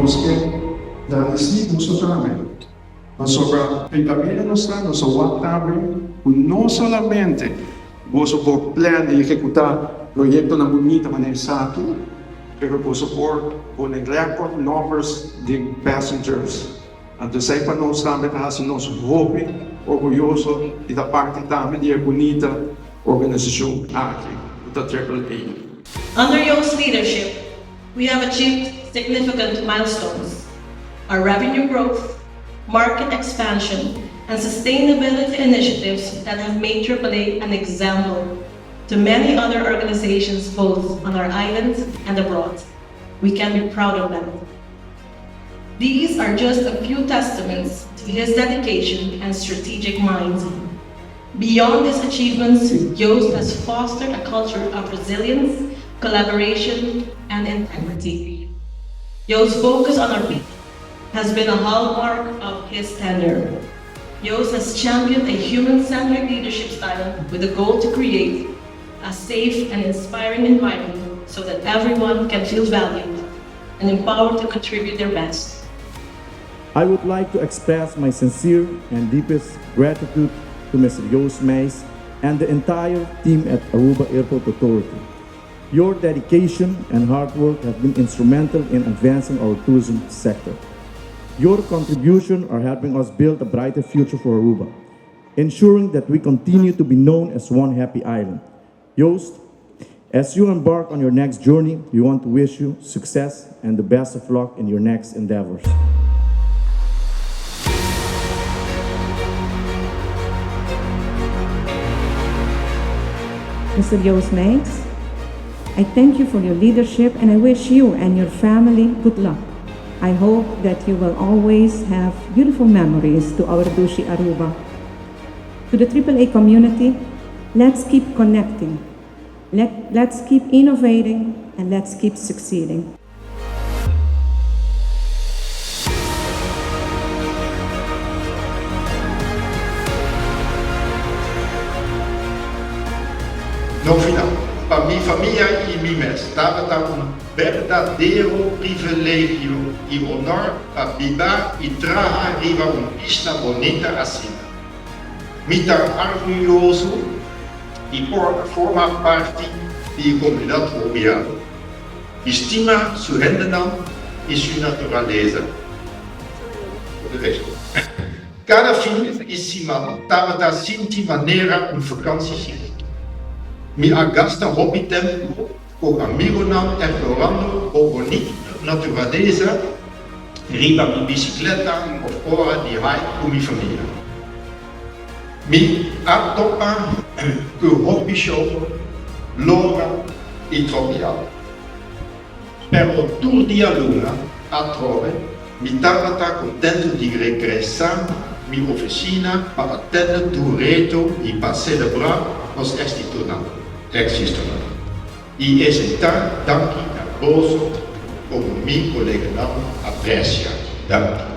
Los que danisli muso trame. Masobra, pintamina nuestra, nos aguantable, no solamente gozo por plan de ejecutar proyecto na bonita maneira sabe, pero gozo por record numbers de passengers. Então, sei para nós também que nós roupa orgulhoso e da parte também de bonita organização aqui, da AAA. Under Yo's leadership, we have achieved significant milestones. Our revenue growth, market expansion, and sustainability initiatives that have made AAA an example to many other organizations both on our island and abroad. We can be proud of them. These are just a few testaments to his dedication and strategic mind. Beyond these achievements, Joost has fostered a culture of resilience, collaboration, and integrity. Joost's focus on our people has been a hallmark of his tenure. Joost has championed a human-centered leadership style with the goal to create a safe and inspiring environment so that everyone can feel valued and empowered to contribute their best. I would like to express my sincere and deepest gratitude to Mr. Joost Meijs and the entire team at Aruba Airport Authority. Your dedication and hard work have been instrumental in advancing our tourism sector. Your contributions are helping us build a brighter future for Aruba, ensuring that we continue to be known as one happy island. Joost, as you embark on your next journey, we want to wish you success and the best of luck in your next endeavors. Mr. Joost Meijs, I thank you for your leadership and I wish you and your family good luck. I hope that you will always have beautiful memories to our Dushi Aruba. To the AAA community, let's keep connecting, let's keep innovating, and let's keep succeeding. No final, para mi familia y mi mes, estaba un verdadero privilegio y honor para vivir y trabajar arriba una isla bonita así. Me tan orgulloso y por formar parte de la comunidad mundial. Estima su gente y su naturaleza. Por de resto. Cada fin de semana, estaba sinti manera una vakantie. Mi agasta hobby tempo con amigo nam explorando o bonita naturaleza, riba mi bicicleta of ora di hike con mi familia. Mi attopa che hobby show, lora e tropiale. Per un tour di luna a trove, mi tava contento di regressare mi officina per attendere tu reto e per celebrare os ex-tornado. E esentar danki a bozo como mi colega não aprecia. Danki.